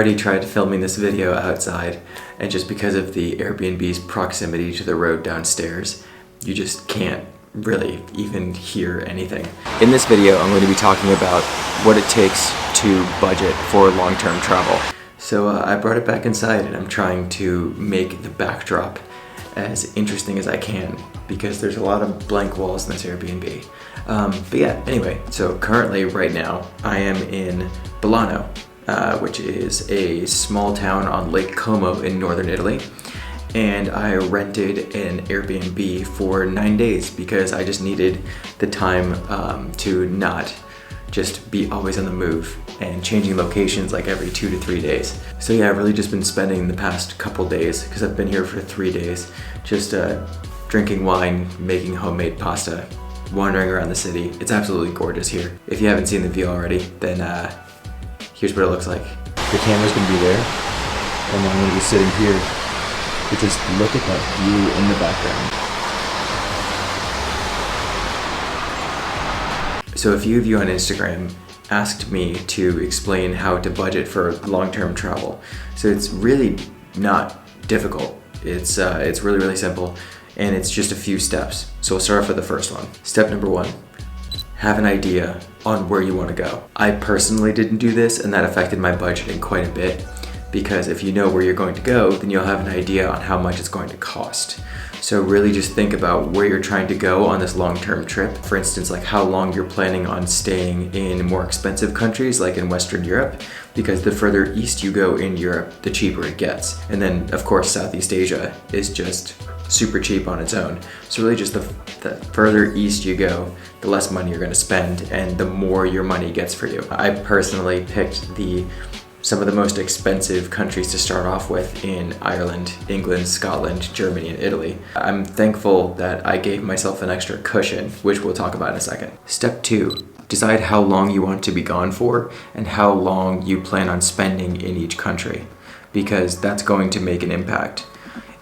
already tried filming this video outside, and just because of the Airbnb's proximity to the road downstairs, you just can't really even hear anything. In this video, I'm going to be talking about what it takes to budget for long-term travel. So I brought it back inside and I'm trying to make the backdrop as interesting as I can because there's a lot of blank walls in this Airbnb. But yeah, anyway, so currently right now I am in Bolano, which is a small town on Lake Como in northern Italy. And I rented an Airbnb for 9 days because I just needed the time to not just be always on the move and changing locations like every 2 to 3 days. So yeah, I've really just been spending the past couple days, because I've been here for 3 days, just drinking wine, making homemade pasta, wandering around the city. It's absolutely gorgeous here. If you haven't seen the view already, then here's what it looks like. The camera's gonna be there, and I'm gonna be sitting here. But just look at that view in the background. So a few of you on Instagram asked me to explain how to budget for long-term travel. So it's really not difficult. It's really, really simple, and it's just a few steps. So we'll start off with the first one. Step number 1, have an idea on where you want to go. I personally didn't do this, and that affected my budgeting quite a bit. Because if you know where you're going to go, then you'll have an idea on how much it's going to cost. So really just think about where you're trying to go on this long-term trip. For instance, like how long you're planning on staying in more expensive countries like in Western Europe, because the further east you go in Europe, the cheaper it gets. And then of course, Southeast Asia is just super cheap on its own. So really just the further east you go, the less money you're gonna spend and the more your money gets for you. I personally picked some of the most expensive countries to start off with in Ireland, England, Scotland, Germany, and Italy. I'm thankful that I gave myself an extra cushion, which we'll talk about in a second. Step 2, decide how long you want to be gone for and how long you plan on spending in each country, because that's going to make an impact.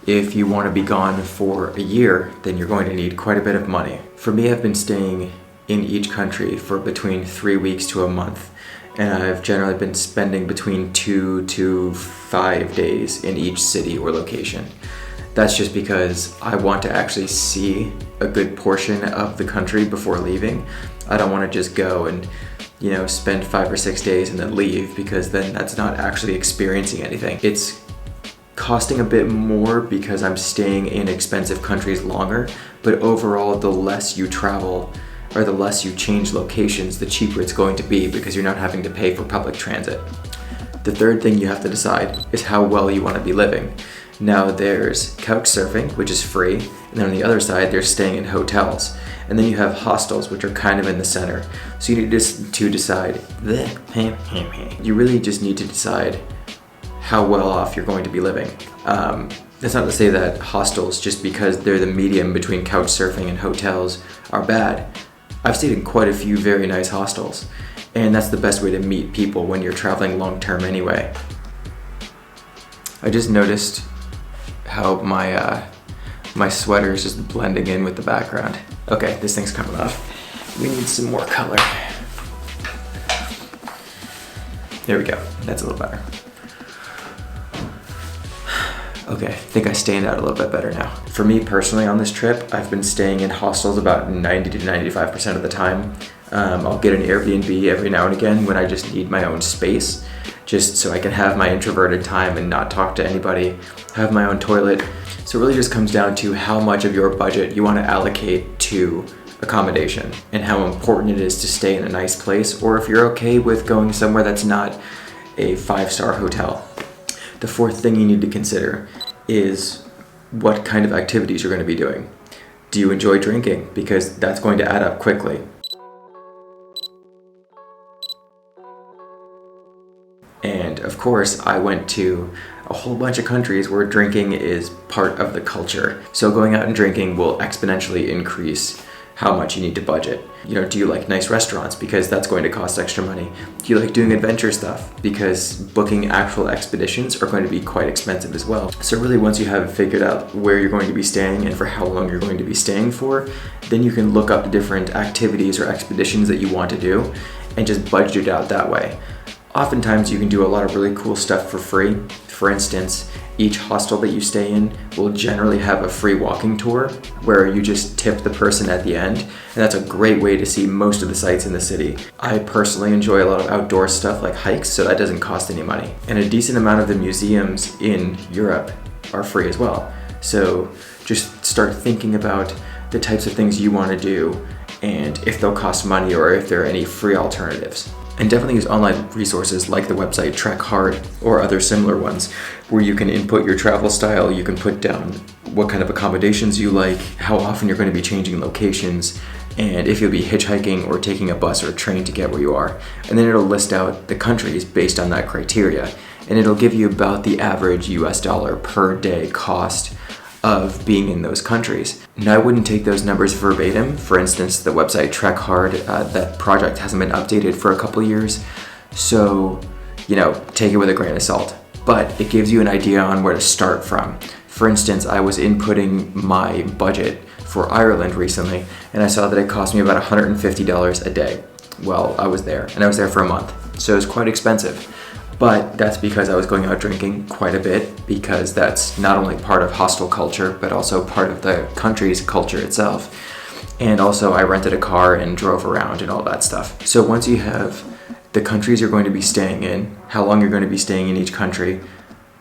If you want to be gone for a year, then you're going to need quite a bit of money. For me, I've been staying in each country for between 3 weeks to a month. And I've generally been spending between 2 to 5 days in each city or location. That's just because I want to actually see a good portion of the country before leaving. I don't want to just go and, spend 5 or 6 days and then leave, because then that's not actually experiencing anything. It's costing a bit more because I'm staying in expensive countries longer, but overall, the less you travel, or the less you change locations, the cheaper it's going to be because you're not having to pay for public transit. The third thing you have to decide is how well you want to be living. Now there's couch surfing, which is free, and then on the other side there's staying in hotels. And then you have hostels, which are kind of in the center. So you need to decide, you really just need to decide how well off you're going to be living. That's not to say that hostels, just because they're the medium between couch surfing and hotels, are bad. I've stayed in quite a few very nice hostels, and that's the best way to meet people when you're traveling long term anyway. I just noticed how my sweater is just blending in with the background. Okay, this thing's coming off. We need some more color. There we go, that's a little better. Okay, I think I stand out a little bit better now. For me personally on this trip, I've been staying in hostels about 90 to 95% of the time. I'll get an Airbnb every now and again when I just need my own space, just so I can have my introverted time and not talk to anybody, have my own toilet. So it really just comes down to how much of your budget you want to allocate to accommodation and how important it is to stay in a nice place, or if you're okay with going somewhere that's not a 5-star hotel. The fourth thing you need to consider is what kind of activities you're going to be doing. Do you enjoy drinking? Because that's going to add up quickly. And of course, I went to a whole bunch of countries where drinking is part of the culture. So going out and drinking will exponentially increase how much you need to budget. Do you like nice restaurants? Because that's going to cost extra money. Do you like doing adventure stuff? Because booking actual expeditions are going to be quite expensive as well. So really, once you have figured out where you're going to be staying and for how long you're going to be staying for, then you can look up different activities or expeditions that you want to do and just budget it out that way. Oftentimes you can do a lot of really cool stuff for free. For instance, each hostel that you stay in will generally have a free walking tour where you just tip the person at the end, and that's a great way to see most of the sights in the city. I personally enjoy a lot of outdoor stuff like hikes, so that doesn't cost any money. And a decent amount of the museums in Europe are free as well. So just start thinking about the types of things you want to do and if they'll cost money or if there are any free alternatives. And definitely use online resources like the website Trek Hard or other similar ones where you can input your travel style, you can put down what kind of accommodations you like, how often you're going to be changing locations, and if you'll be hitchhiking or taking a bus or a train to get where you are. And then it'll list out the countries based on that criteria. And it'll give you about the average US dollar per day cost of being in those countries. Now, I wouldn't take those numbers verbatim. For instance, the website Trek Hard, that project hasn't been updated for a couple years, so take it with a grain of salt. But it gives you an idea on where to start from. For instance, I was inputting my budget for Ireland recently, and I saw that it cost me about $150 a day. Well, I was there, and I was there for a month, so it was quite expensive. But that's because I was going out drinking quite a bit, because that's not only part of hostel culture, but also part of the country's culture itself. And also I rented a car and drove around and all that stuff. So once you have the countries you're going to be staying in, how long you're going to be staying in each country,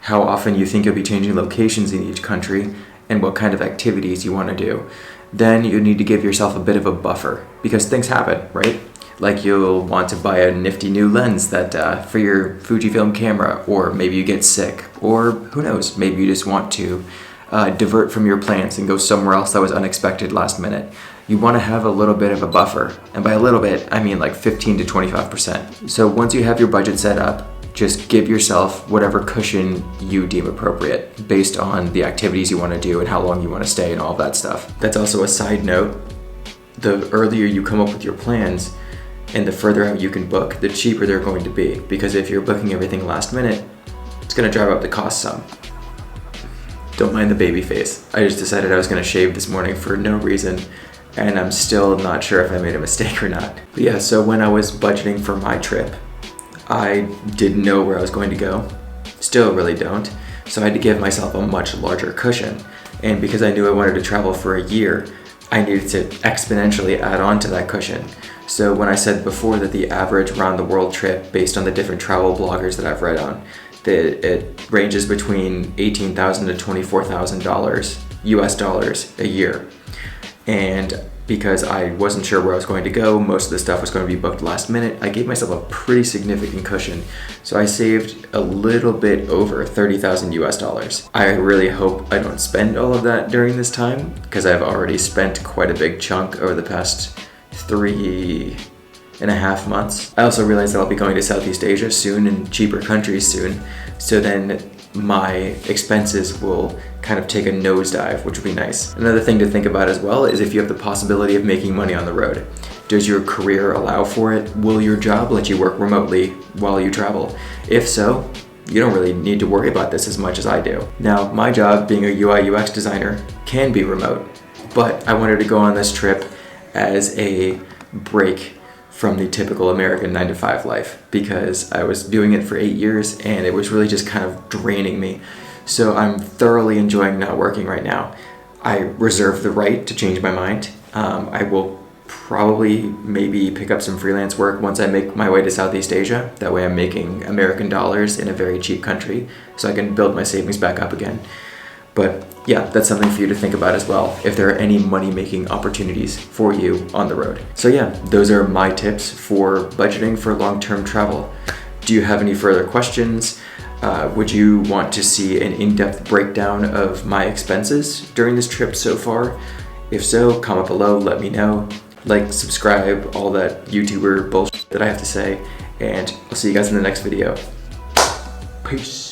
how often you think you'll be changing locations in each country, and what kind of activities you want to do, then you need to give yourself a bit of a buffer, because things happen, right? Like you'll want to buy a nifty new lens that for your Fujifilm camera, or maybe you get sick, or who knows, maybe you just want to divert from your plans and go somewhere else that was unexpected last minute. You want to have a little bit of a buffer, and by a little bit, I mean like 15 to 25%. So once you have your budget set up, just give yourself whatever cushion you deem appropriate based on the activities you want to do and how long you want to stay and all that stuff. That's also a side note. The earlier you come up with your plans, and the further out you can book, the cheaper they're going to be. Because if you're booking everything last minute, it's gonna drive up the cost some. Don't mind the baby face. I just decided I was gonna shave this morning for no reason, and I'm still not sure if I made a mistake or not. But yeah, so when I was budgeting for my trip, I didn't know where I was going to go. Still really don't. So I had to give myself a much larger cushion. And because I knew I wanted to travel for a year, I needed to exponentially add on to that cushion. So when I said before that the average around the world trip, based on the different travel bloggers that I've read on, that it ranges between $18,000 to $24,000 US dollars a year. And because I wasn't sure where I was going to go, most of the stuff was going to be booked last minute, I gave myself a pretty significant cushion. So I saved a little bit over 30,000 US dollars. I really hope I don't spend all of that during this time, because I've already spent quite a big chunk over the past 3.5 months. I also realized that I'll be going to Southeast Asia soon and cheaper countries soon. So then my expenses will kind of take a nosedive, which would be nice. Another thing to think about as well is if you have the possibility of making money on the road. Does your career allow for it? Will your job let you work remotely while you travel? If so, you don't really need to worry about this as much as I do. Now, my job, being a UI UX designer, can be remote, but I wanted to go on this trip as a break from the typical American 9-to-5 life, because I was doing it for 8 years and it was really just kind of draining me. So I'm thoroughly enjoying not working right now. I reserve the right to change my mind. I will probably maybe pick up some freelance work once I make my way to Southeast Asia. That way I'm making American dollars in a very cheap country, so I can build my savings back up again. But yeah, that's something for you to think about as well, if there are any money-making opportunities for you on the road. So yeah, those are my tips for budgeting for long-term travel. Do you have any further questions? Would you want to see an in-depth breakdown of my expenses during this trip so far? If so, comment below, let me know. Like, subscribe, all that YouTuber bullshit that I have to say, and I'll see you guys in the next video. Peace.